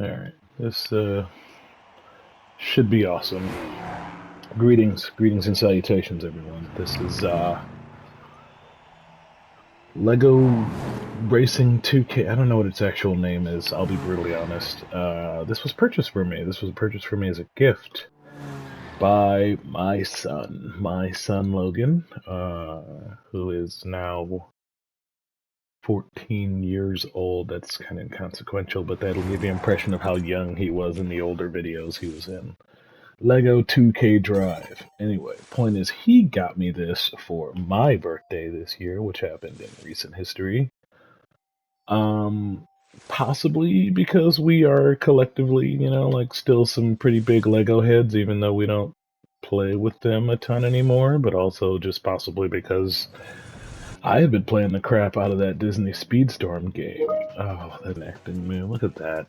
Alright, this should be awesome. Greetings and salutations, everyone. This is Lego Racing 2K. I don't know what its actual name is, I'll be brutally honest. This was purchased for me. This was purchased for me as a gift by my son Logan, who is now 14 years old. That's kind of inconsequential, but that'll give you an impression of how young he was in the older videos he was in. Lego 2K Drive. Anyway, point is, he got me this for my birthday this year, which happened in recent history. Possibly because we are collectively, like still some pretty big Lego heads, even though we don't play with them a ton anymore, but also just possibly because I have been playing the crap out of that Disney Speedstorm game. Oh, that acting move, look at that.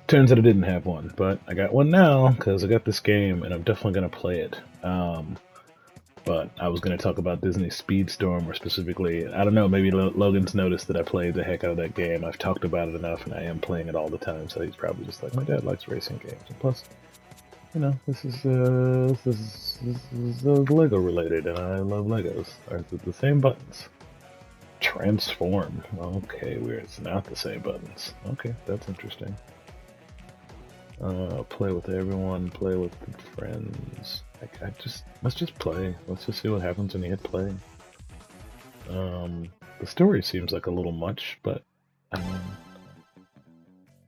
Turns out I didn't have one, but I got one now because I got this game and I'm definitely going to play it. But I was going to talk about Disney Speedstorm, or specifically, I don't know, maybe Logan's noticed that I played the heck out of that game. I've talked about it enough and I am playing it all the time, so he's probably just like, my dad likes racing games. And plus, this is Lego related and I love Legos. Are the same buttons? Transform. Okay, weird. It's not the same buttons. Okay, that's interesting. Play with everyone, play with friends. Let's just play. Let's just see what happens when you hit play. The story seems like a little much, but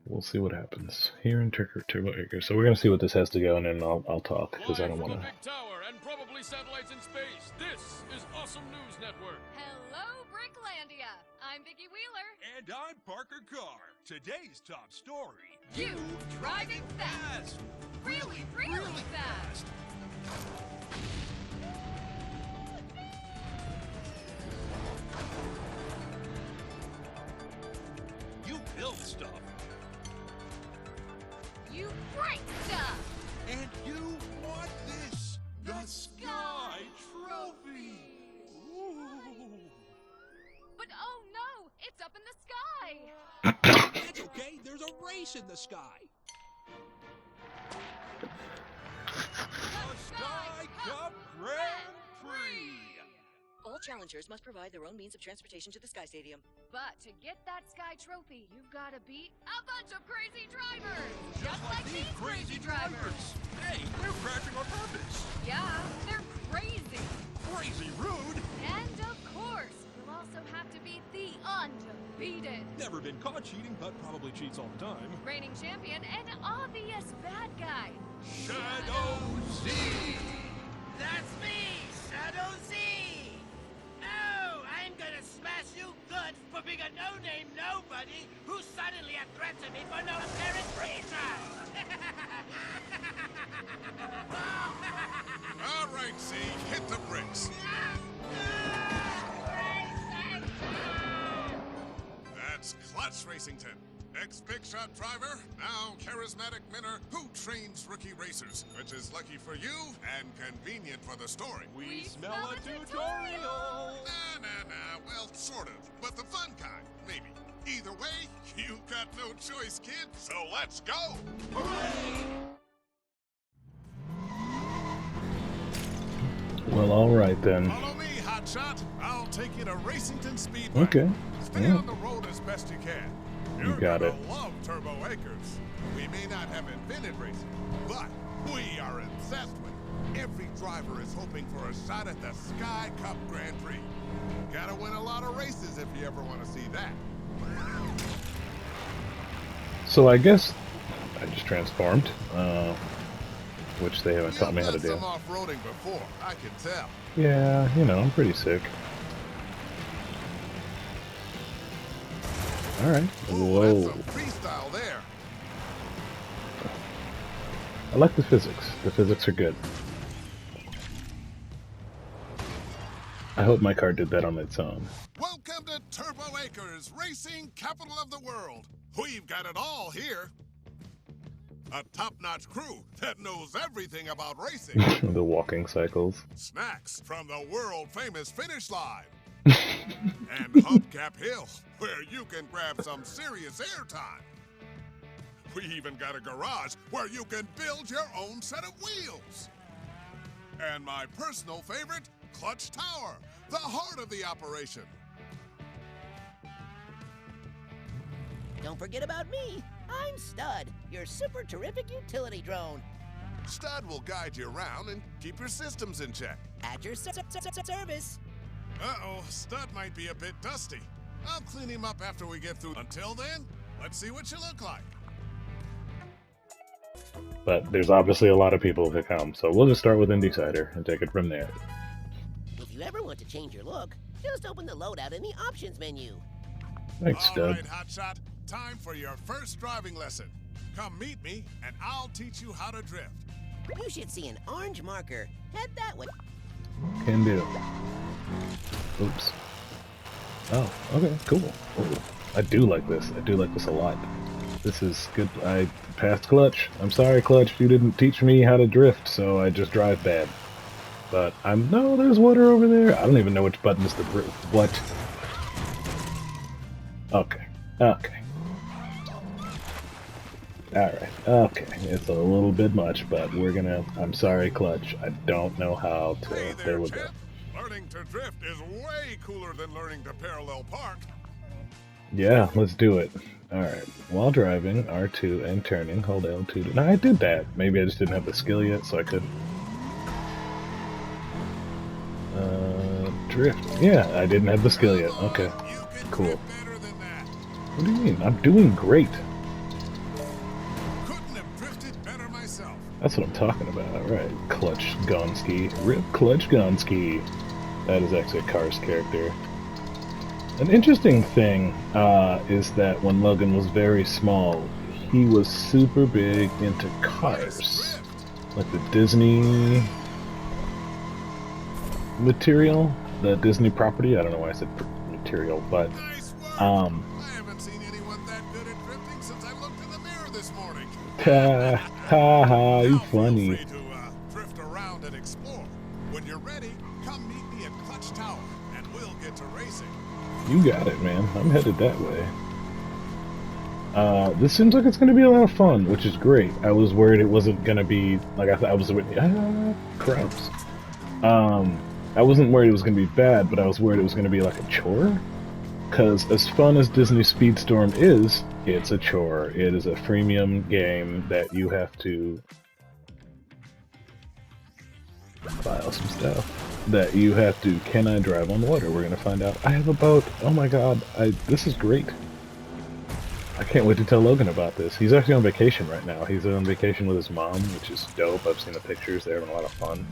we'll see what happens here in Turbo Acres. So we're gonna see what this has to go, and then I'll talk because I don't want to. Big tower and probably satellites in space. This is Awesome News Network. Hello, Bricklandia. I'm Vicki Wheeler. And I'm Parker Carr. Today's top story. You driving fast. Really fast. You build stuff. You break stuff. And you want this. The Sky Trophy. Ooh. But oh no, it's up in the sky. That's okay. There's a race in the sky. The Sky Cup Grand Prix. All challengers must provide their own means of transportation to the Sky Stadium. But to get that Sky Trophy, you've got to beat a bunch of crazy drivers. Just like these crazy drivers. Hey, they're crashing on purpose. Yeah, they're crazy. Crazy rude. And of course, you'll also have to beat the undefeated. Never been caught cheating, but probably cheats all the time. Reigning champion and obvious bad guy. Shadow Z. That's me, Shadow Z! Oh, I'm gonna smash you good for being a no-name nobody who's suddenly a threat to me for no apparent reason! All right, Z, hit the bricks. That's Clutch Racington, ex-big shot driver, now charismatic winner who trains rookie racers, which is lucky for you and convenient for the story. We smell a tutorial. Nah, well, sort of, but the fun kind, maybe. Either way, you got no choice, kid, so let's go! Well, all right then. Follow me, hotshot. I'll take you to Racington Speedway. Okay. Stay Yeah. on the road as best you can. You You're got gonna it. love Turbo Acres. We may not have invented racing, but we are obsessed with it. Every driver is hoping for a shot at the Sky Cup Grand Prix. Gotta win a lot of races if you ever want to see that. So I guess I just transformed, which they haven't taught me how to You've done do. some off-roading before, I can tell. Yeah, I'm pretty sick. All right. Ooh, Whoa. that's some freestyle there. I like the physics. The physics are good. I hope my car did that on its own. Welcome to Turbo Acres, racing capital of the world. We've got it all here. A top-notch crew that knows everything about racing. The walking cycles. Snacks from the world-famous Finish Line. And Hubcap Hill, where you can grab some serious airtime. We even got a garage where you can build your own set of wheels. And my personal favorite, Clutch Tower, the heart of the operation. Don't forget about me. I'm Stud, your super terrific utility drone. Stud will guide you around and keep your systems in check. At your service. Uh-oh, Stud might be a bit dusty. I'll clean him up after we get through. Until then, let's see what you look like. But there's obviously a lot of people that come, so we'll just start with Indecider and take it from there. If you ever want to change your look, just open the loadout in the options menu. Thanks, All Stud. right, Hotshot. Time for your first driving lesson. Come meet me, and I'll teach you how to drift. You should see an orange marker. Head that way. Can do. Oops. Oh, okay, cool. Ooh, I do like this. I do like this a lot. This is good. I passed Clutch. I'm sorry, Clutch. You didn't teach me how to drift, so I just drive bad. But no, there's water over there. I don't even know which button is the what. Okay. Okay. Alright. Okay. It's a little bit much, but we're gonna... I'm sorry, Clutch. I don't know how to... Hey there we go. champ. Learning to drift is way cooler than learning to parallel park. Yeah, let's do it. Alright. While driving, R2 and turning, hold L2 to... No, I did that. Maybe I just didn't have the skill yet, so I couldn't. Drift. Yeah, I didn't have the skill yet. Okay. You can Cool. drift better than that. What do you mean? I'm doing great. Couldn't have drifted better myself. That's what I'm talking about. Alright. Clutch Gonski. Rip Clutch Gonski. That is actually a Cars character. An interesting thing is that when Logan was very small, he was super big into cars. Like the Disney material, the Disney property. I don't know why I said material, but Nice work. I haven't seen anyone that good at drifting since I looked in the mirror this morning. ha ha ha, you Now feel funny. free to drift around and explore. When you're ready, come meet me at Clutch Tower, and we'll get to racing. You got it, man. I'm headed that way. This seems like it's going to be a lot of fun, which is great. I was worried it wasn't going to be, like, I thought I was, crumbs. I wasn't worried it was going to be bad, but I was worried it was going to be like a chore. Because as fun as Disney Speedstorm is, it's a chore. It is a freemium game that you have to file some stuff. That you have to, can I drive on water? We're going to find out. I have a boat. Oh my god. This is great. I can't wait to tell Logan about this. He's actually on vacation right now. He's on vacation with his mom, which is dope. I've seen the pictures. They're having a lot of fun.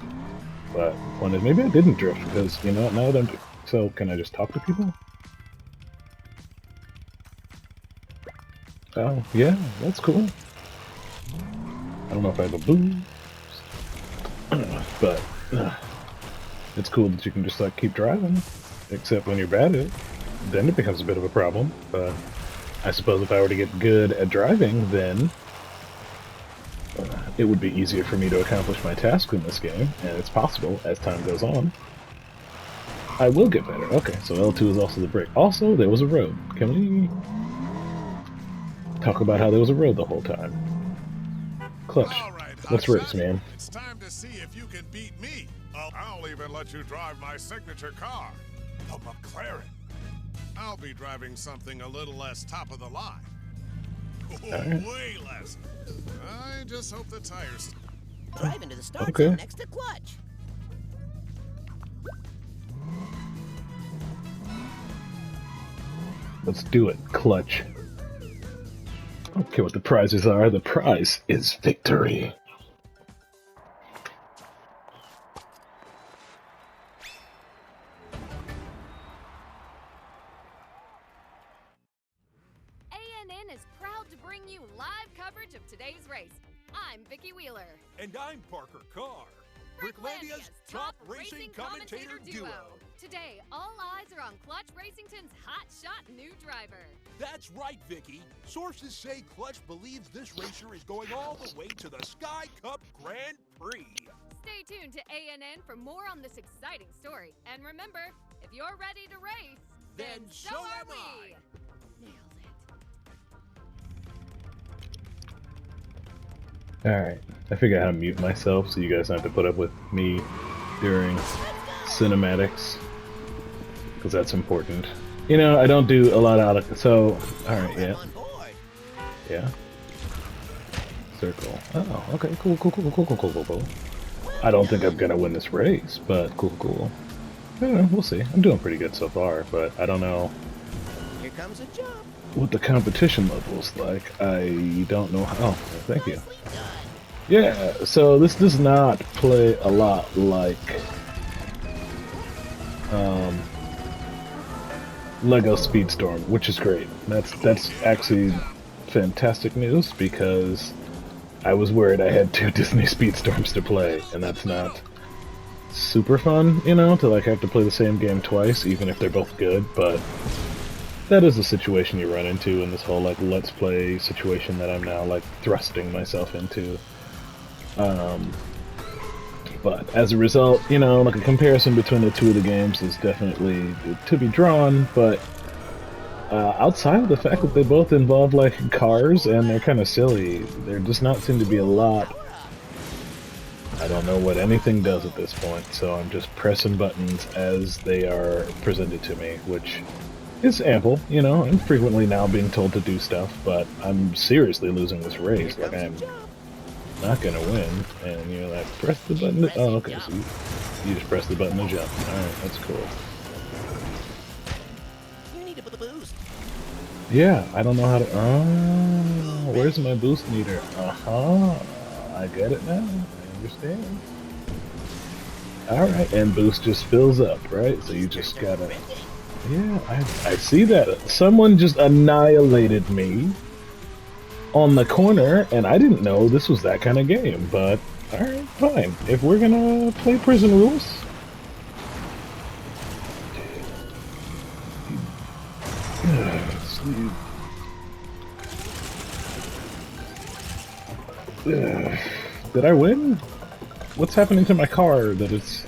But maybe I didn't drift because, you know what, now that I'm... So, can I just talk to people? Oh, yeah, that's cool. I don't know if I have a boost. But, it's cool that you can just, like, keep driving. Except when you're bad at it. Then it becomes a bit of a problem. But I suppose if I were to get good at driving, then... it would be easier for me to accomplish my task in this game, and it's possible, as time goes on, I will get better. Okay, so L2 is also the brake. Also, there was a road. Can we talk about how there was a road the whole time? Clutch. All right, Let's Hotshot. race, man. It's time to see if you can beat me. I'll even let you drive my signature car, the McLaren. I'll be driving something a little less top of the line. Alright. Way less. I just hope the tires... Drive into the start Okay. zone next to Clutch. Let's do it, Clutch. I don't care what the prizes are, the prize is victory. ANN is proud to bring you live coverage of today's race. I'm Vicki Wheeler. And I'm Parker Carr, Bricklandia's top racing commentator duo. Today, all eyes are on Clutch Racington's hotshot new driver. That's right, Vicky. Sources say Clutch believes this racer is going all the way to the Sky Cup Grand Prix. Stay tuned to ANN for more on this exciting story. And remember, if you're ready to race, Then so am I. Nailed it. Alright, I figured out how to mute myself so you guys don't have to put up with me during cinematics, because that's important. You know, I don't do a lot out of... So, alright, yeah. Yeah. Circle. Oh, okay, cool. I don't think I'm gonna win this race, but cool. I don't know, we'll see. I'm doing pretty good so far, but I don't know Here comes a jump. what the competition level is like. I don't know how. Oh, thank you. Yeah, so this does not play a lot like Lego Speedstorm, which is great. That's actually fantastic news, because I was worried I had 2 Disney Speedstorms to play, and that's not super fun, you know, to like have to play the same game twice, even if they're both good, but that is a situation you run into in this whole like Let's Play situation that I'm now like thrusting myself into. But as a result, you know, like a comparison between the 2 of the games is definitely to be drawn, but outside of the fact that they both involve like cars and they're kind of silly, there does not seem to be a lot. I don't know what anything does at this point, so I'm just pressing buttons as they are presented to me, which is ample, you know. I'm frequently now being told to do stuff, but I'm seriously losing this race. Like, I'm not gonna win, and you're like, press the button to... Oh, okay, so you just press the button to jump. Alright, that's cool. You need to put the boost. Yeah, I don't know how to... Oh, where's my boost meter? I get it now. I understand. Alright, and boost just fills up, right? So you just gotta... Yeah, I see that. Someone just annihilated me on the corner, and I didn't know this was that kind of game, but alright, fine. If we're gonna play prison rules... Did I win? What's happening to my car that it's...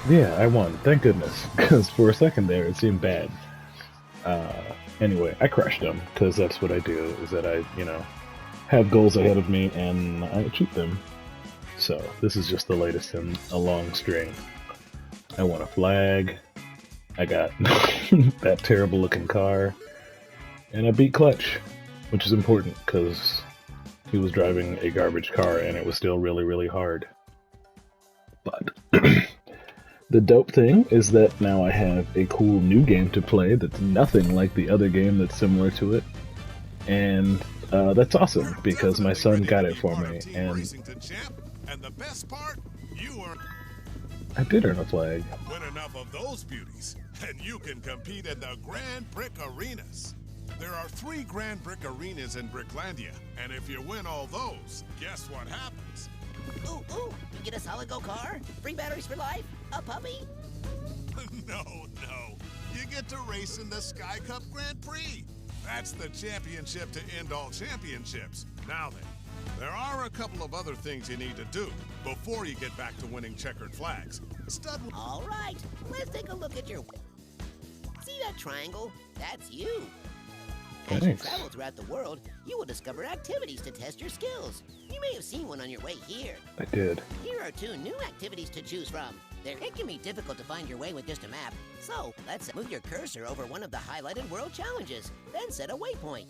Yeah, I won. Thank goodness. Because for a second there, it seemed bad. Anyway, I crushed them, because that's what I do, is that I, you know, have goals ahead of me, and I achieve them. So, this is just the latest in a long string. I won a flag, I got that terrible looking car, and I beat Clutch, which is important, because he was driving a garbage car, and it was still really, really hard. But... The dope thing is that now I have a cool new game to play that's nothing like the other game that's similar to it. And that's awesome, because my son got it for me, and the best part, I did earn a flag. win enough of those beauties, and you can compete in the Grand Brick Arenas. There are 3 Grand Brick Arenas in Bricklandia, and if you win all those, guess what happens? Ooh, you get a solid gold car, free batteries for life, a puppy. No. You get to race in the Sky Cup Grand Prix. That's the championship to end all championships. Now then, there are a couple of other things you need to do before you get back to winning checkered flags. All right, let's take a look at your... See that triangle? That's you. As you Thanks. travel throughout the world, you will discover activities to test your skills. You may have seen one on your way here. I did. Here are 2 new activities to choose from. It can be difficult to find your way with just a map, so let's move your cursor over one of the highlighted world challenges, then set a waypoint.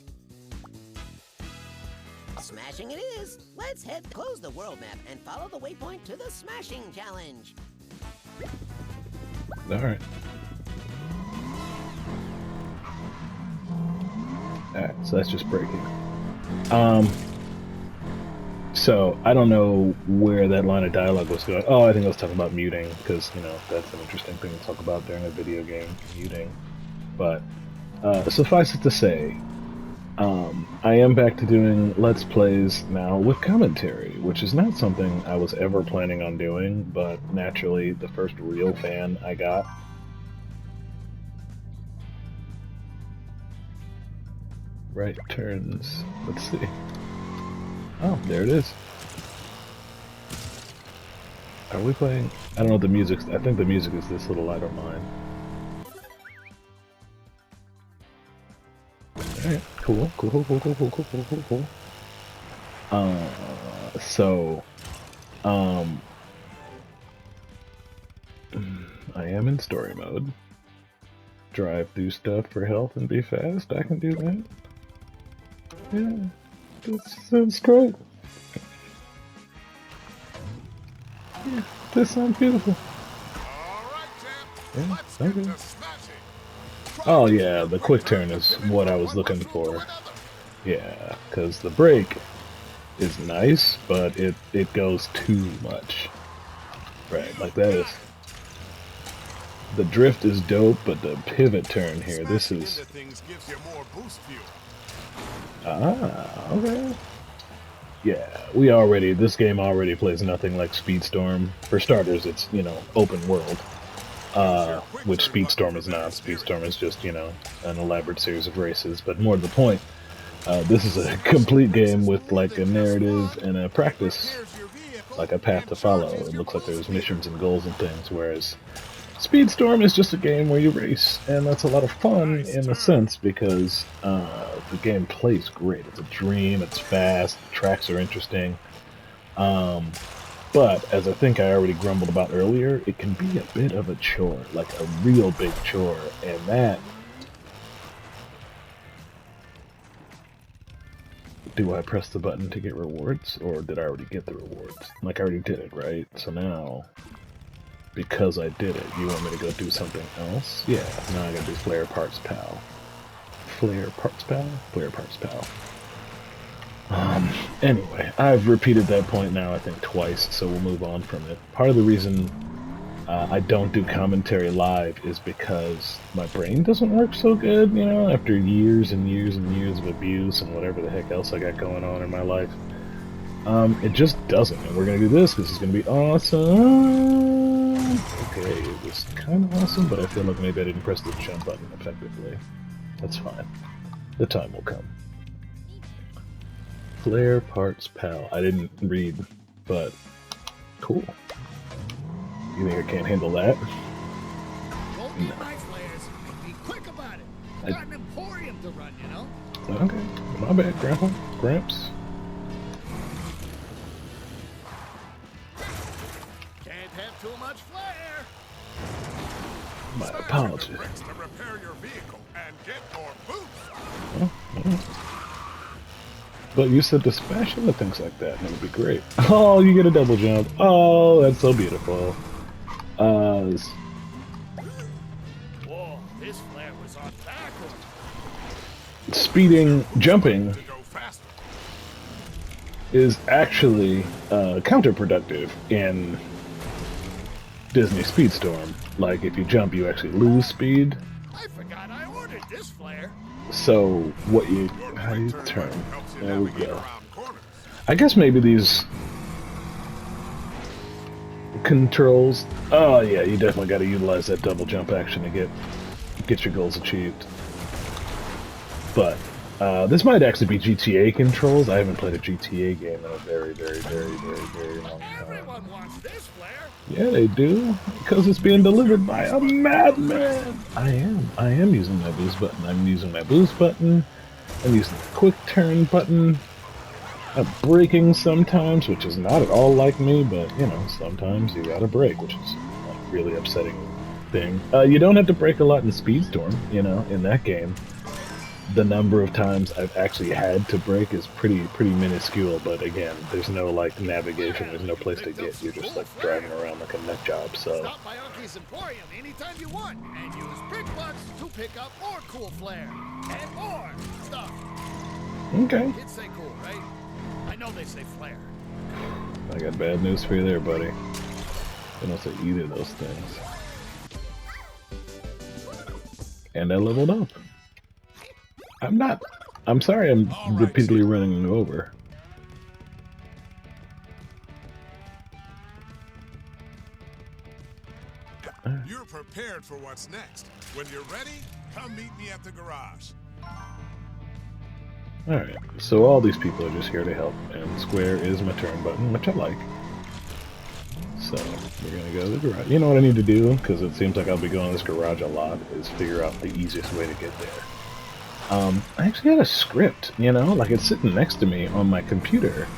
Smashing it is! Let's close the world map and follow the waypoint to the smashing challenge. Alright. Alright, so that's just breaking. So, I don't know where that line of dialogue was going. Oh, I think I was talking about muting, because, you know, that's an interesting thing to talk about during a video game, muting. But, suffice it to say, I am back to doing Let's Plays now with commentary, which is not something I was ever planning on doing, but naturally, the first real fan I got. Right turns. Let's see. Oh, there it is. Are we playing? I don't know what the music's... I think the music is this little light on mine. Alright, cool. So, I am in story mode. Drive through stuff for health and be fast. I can do that. Yeah, that sounds great. Yeah, that sounds beautiful. All right, champ. Yeah, Let's get okay. to smashing. Oh yeah, the quick turn is what I was looking for. Yeah, because the brake is nice, but it goes too much. Right, like that is... The drift is dope, but the pivot turn here, this Smashing is... into things gives you more boost fuel. Ah, okay. Yeah, this game already plays nothing like Speedstorm. For starters, it's, you know, open world. Which Speedstorm is not. Speedstorm is just, you know, an elaborate series of races. But more to the point, this is a complete game with, like, a narrative and a practice, like a path to follow. It looks like there's missions and goals and things, whereas Speedstorm is just a game where you race, and that's a lot of fun in a sense because the game plays great. It's a dream, it's fast, the tracks are interesting. But, as I think I already grumbled about earlier, it can be a bit of a chore, like a real big chore, and that... Do I press the button to get rewards, or did I already get the rewards? Like, I already did it, right? So now... Because I did it, you want me to go do something else? Yeah, now I gotta do Flare Parts Pal. Flare Parts Pal? Flare Parts Pal. Anyway, I've repeated that point now, I think, twice, so we'll move on from it. Part of the reason I don't do commentary live is because my brain doesn't work so good, you know, after years and years and years of abuse and whatever the heck else I got going on in my life. It just doesn't, and we're gonna do this, because it's gonna be awesome! Okay, it was kind of awesome, but I feel like maybe I didn't press the jump button effectively. That's fine. The time will come. Flare Parts Pal. I didn't read, but cool. You think I can't handle that? Don't need my flares. Be quick about it. I got an emporium to run, you know? Okay, my bad, Grandpa. Gramps. Can't have too much flair. My Smash apologies. the bricks to repair your vehicle and get more boost. But you said to smash into things like that, and it would be great. Oh, you get a double jump. Oh, that's so beautiful. Whoa, this flare was on backward. Speeding, jumping To go faster. is actually counterproductive in Disney Speedstorm. Like, if you jump, you actually lose speed. I forgot I ordered this flare. So, what you... Your How do you quick turn? button helps you There we navigate go. around corners. I guess maybe these controls... Oh, yeah, you definitely got to utilize that double jump action to get your goals achieved. But, this might actually be GTA controls. I haven't played a GTA game in a very, very, very, very, very long time. Everyone wants this flare. Yeah, they do, because it's being delivered by a madman. I am using my boost button. I'm using my boost button. I'm using the quick turn button. I'm braking sometimes, which is not at all like me, but, you know, sometimes you gotta brake, which is a really upsetting thing. You don't have to brake a lot in Speedstorm, you know, in that game. The number of times I've actually had to brake is pretty minuscule, but again, there's no, like, navigation, there's no place to get. You're just, like, driving around like a nut job, so... Stop by Uncle's Emporium anytime you want and use Brick Bucks to pick up more cool flair and more stuff. Okay. Kids say cool, right? I know they say flare. I got bad news for you there, buddy. I don't say either of those things. And I leveled up. I'm sorry I'm repeatedly running over. You're prepared for what's next. When you're ready, come meet me at the garage. Alright, so all these people are just here to help, and square is my turn button, which I like. So, we're gonna go to the garage. You know what I need to do, because it seems like I'll be going to this garage a lot, is figure out the easiest way to get there. I actually had a script, you know, like it's sitting next to me on my computer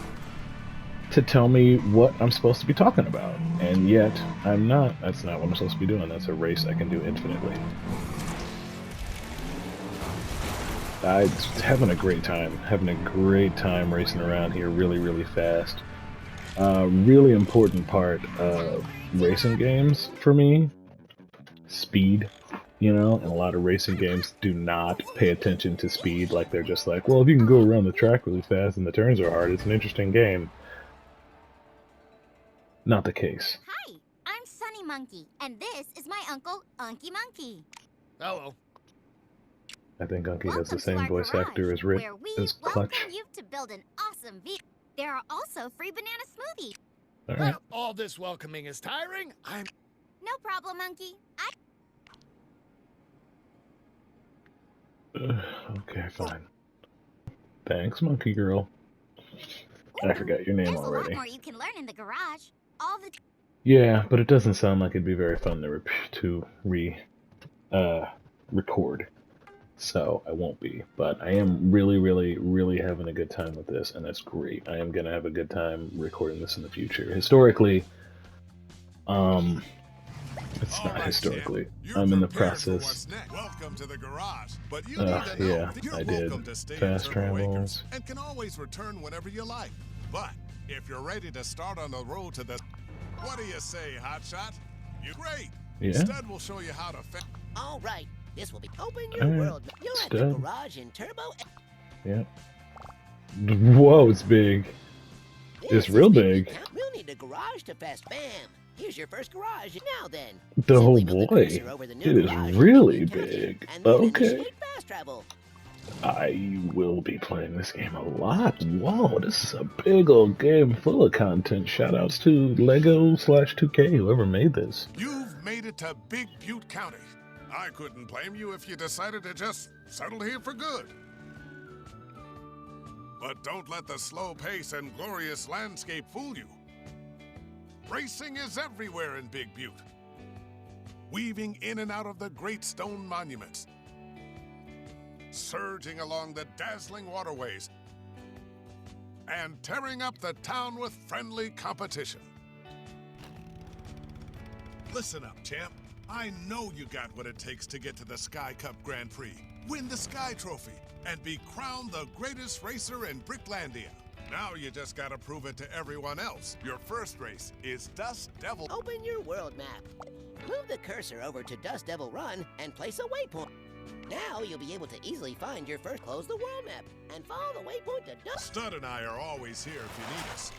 to tell me what I'm supposed to be talking about, and yet I'm not. That's not what I'm supposed to be doing. That's a race I can do infinitely. I'm having a great time. Having a great time racing around here really, really fast. Really important part of racing games for me. Speed. You know, and a lot of racing games do not pay attention to speed. Like, they're just like, well, if you can go around the track really fast and the turns are hard, it's an interesting game. Not the case. Hi, I'm Sunny Monkey, and this is my uncle, Unky Monkey. Hello. I think Unky has Welcome the same to our voice garage, actor as where we Clutch. welcome you to build an awesome vehicle. There are also free banana smoothies. Alright. Well, all this welcoming is tiring. No problem, Monkey. Okay, fine. Thanks, Monkey Girl. I forgot your name There's a lot already. more you can learn in the garage. All the Yeah, but it doesn't sound like it'd be very fun to record. So I won't be. But I am really, really, really having a good time with this, and that's great. I am gonna have a good time recording this in the future. Historically, it's not historically. I'm in the process. Welcome to the garage. But you need to know Yeah, that you're I did. welcome to stay Fast in Turbo Acres travels. and can always return whenever you like. But if you're ready to start on the road to the... What do you say, Hotshot? You great. Yeah. Stud will show you how to... All right. This will be open your Alright, world. You're at the Stud. garage in Turbo. Yeah. Whoa, it's big. It's real big. We'll need a garage to fast bam. Here's your first garage. Now then. Oh Simply move the boy, cursor over the new it is garage really and counter, big. and then Okay. initiate fast travel. I will be playing this game a lot. Whoa, this is a big old game full of content. Shoutouts to Lego/2K, whoever made this. You've made it to Big Butte County. I couldn't blame you if you decided to just settle here for good. But don't let the slow pace and glorious landscape fool you. Racing is everywhere in Big Butte. Weaving in and out of the great stone monuments. Surging along the dazzling waterways. And tearing up the town with friendly competition. Listen up, champ. I know you got what it takes to get to the Sky Cup Grand Prix, win the Sky Trophy, and be crowned the greatest racer in Bricklandia. Now you just gotta prove it to everyone else. Your first race is Dust Devil. Open your world map. Move the cursor over to Dust Devil Run and place a waypoint. Now you'll be able to easily find your first close the world map and follow the waypoint to Dust. Stud and I are always here if you need us.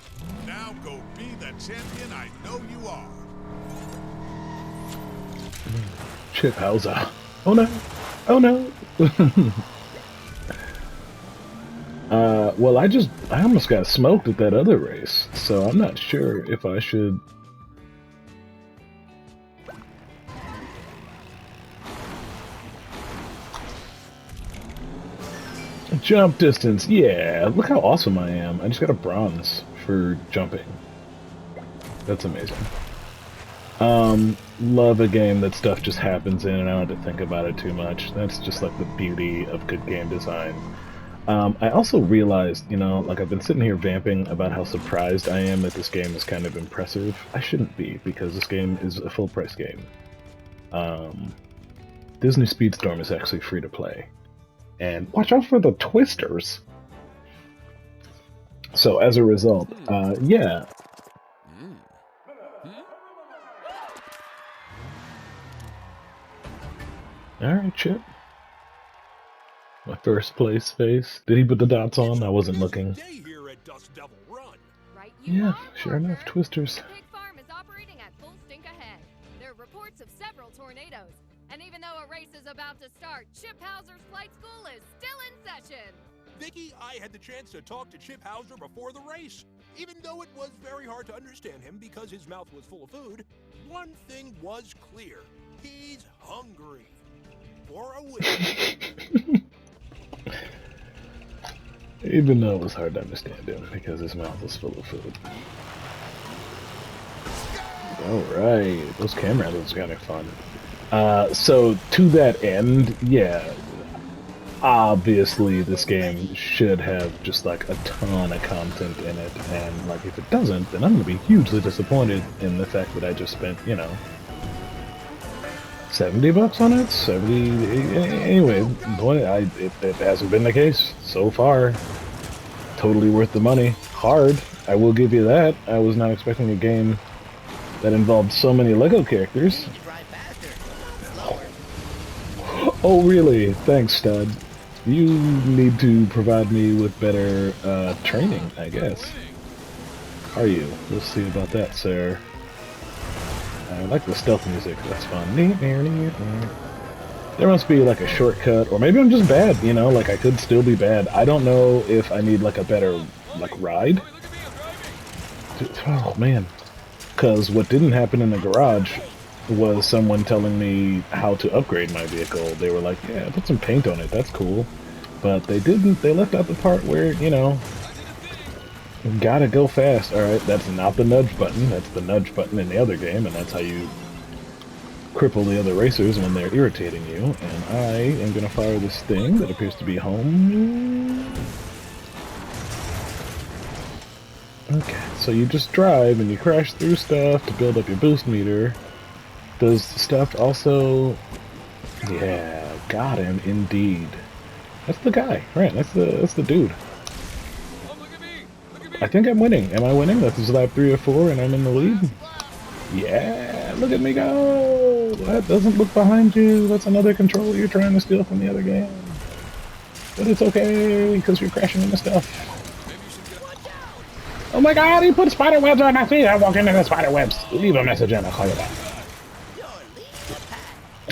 Now go be the champion I know you are. Chip Hauser. Oh no. Oh no. Well, I almost got smoked at that other race, so I'm not sure if I should. Jump distance, yeah, look how awesome I am. I just got a bronze for jumping. That's amazing. Love a game that stuff just happens in and I don't have to think about it too much. That's just like the beauty of good game design. I also realized, you know, like I've been sitting here vamping about how surprised I am that this game is kind of impressive. I shouldn't be, because this game is a full price game. Disney Speedstorm is actually free to play. And watch out for the twisters! So as a result, yeah. Alright, Chip. My first place face. Did he put the dots on? I wasn't looking. Day here at Dust Devil Run. Right you Yeah, are, sure enough, Parker. twisters. The pig farm is operating at full stink ahead. There are reports of several tornadoes. And even though a race is about to start, Chip Hauser's flight school is still in session. Vicky, I had the chance to talk to Chip Hauser before the race. Even though it was very hard to understand him because his mouth was full of food, one thing was clear. He's hungry. For a win. Even though it was hard to understand him because his mouth was full of food. Alright, those camera angles are kind of fun. So, to that end, yeah, obviously this game should have just like a ton of content in it, and like if it doesn't, then I'm gonna be hugely disappointed in the fact that I just spent, you know, $70 on it. 70. Anyway, boy, it hasn't been the case so far. Totally worth the money. Hard, I will give you that. I was not expecting a game that involved so many Lego characters. Oh really? Thanks, stud. You need to provide me with better training, I guess. Are you? We'll see about that, sir. I like the stealth music, that's fun. There must be like a shortcut, or maybe I'm just bad, you know, like I could still be bad. I don't know if I need like a better like ride. Oh man. Because what didn't happen in the garage was someone telling me how to upgrade my vehicle. They were like, yeah, put some paint on it, that's cool. But they didn't, they left out the part where, you know, gotta go fast. Alright, that's not the nudge button, that's the nudge button in the other game, and that's how you cripple the other racers when they're irritating you. And I am gonna fire this thing that appears to be home. Okay, so you just drive and you crash through stuff to build up your boost meter. Does the stuff also... Yeah, got him, indeed. That's the guy, right, that's the dude. I think I'm winning. Am I winning? This is lap 3 or 4 and I'm in the lead? Yeah, look at me go! That doesn't look behind you. That's another controller you're trying to steal from the other game. But it's okay, because you're crashing into stuff. Oh my god, he put spider webs on my feet! I walk into the spider webs! Leave a message and I'll call you back.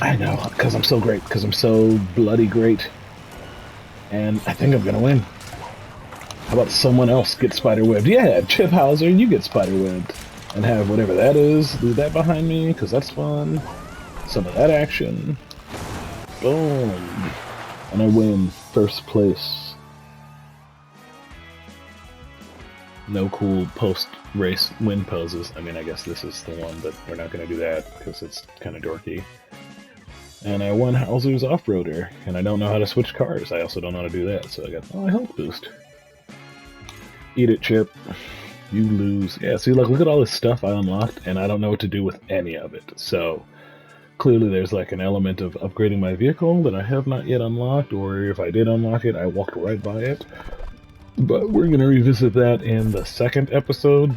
I know, because I'm so great, because I'm so bloody great. And I think I'm gonna win. How about someone else get spiderwebbed? Yeah, Chip Hauser, you get spiderwebbed. And have whatever that is, leave that behind me, because that's fun. Some of that action. Boom. And I win first place. No cool post-race win poses. I mean, I guess this is the one, but we're not going to do that, because it's kind of dorky. And I won Hauser's Off-Roader, and I don't know how to switch cars. I also don't know how to do that, so I got a health boost. Eat it, Chip. You lose. Yeah, see, look at all this stuff I unlocked, and I don't know what to do with any of it. So, clearly there's like an element of upgrading my vehicle that I have not yet unlocked, or if I did unlock it, I walked right by it. But we're going to revisit that in the second episode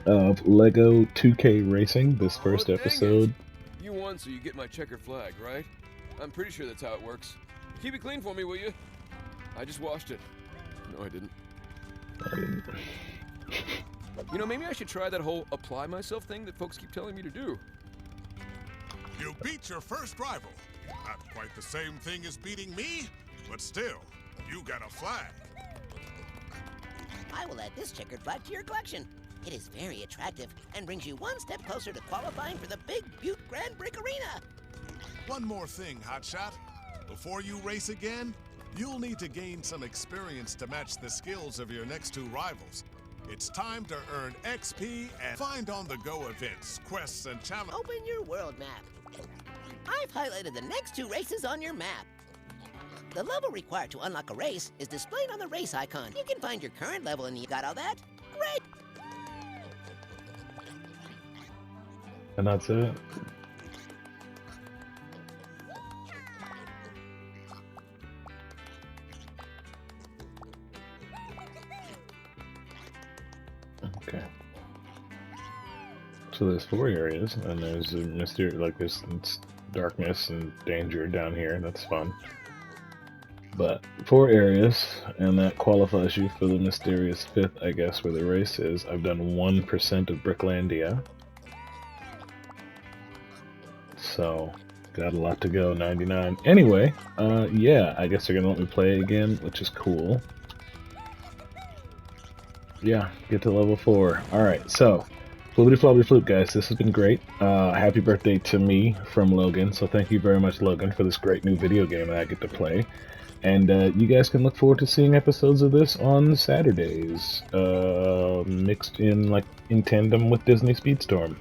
of LEGO 2K Racing, this first episode. You won, so you get my checkered flag, right? I'm pretty sure that's how it works. Keep it clean for me, will you? I just washed it. No, I didn't. You know, maybe I should try that whole apply myself thing that folks keep telling me to do. You beat your first rival. Not quite the same thing as beating me, but still, you got a flag. I will add this checkered flag to your collection. It is very attractive and brings you one step closer to qualifying for the Big Butte Grand Brick Arena. One more thing, Hotshot. Before you race again, you'll need to gain some experience to match the skills of your next two rivals. It's time to earn XP and find on-the-go events, quests, and challenges. Open your world map. I've highlighted the next two races on your map. The level required to unlock a race is displayed on the race icon. You can find your current level and you got all that? Great! And that's it. Okay. So there's 4 areas, and there's a mystery, like there's darkness and danger down here. That's fun. But 4 areas, and that qualifies you for the mysterious 5th, I guess, where the race is. I've done 1% of Bricklandia. So, got a lot to go, 99. Anyway, yeah, I guess they're gonna let me play again, which is cool. Yeah, get to level 4. Alright, so, floobity flobbity floop, guys, this has been great. Happy birthday to me from Logan, so thank you very much, Logan, for this great new video game that I get to play. And you guys can look forward to seeing episodes of this on Saturdays, mixed in, like, in tandem with Disney Speedstorm.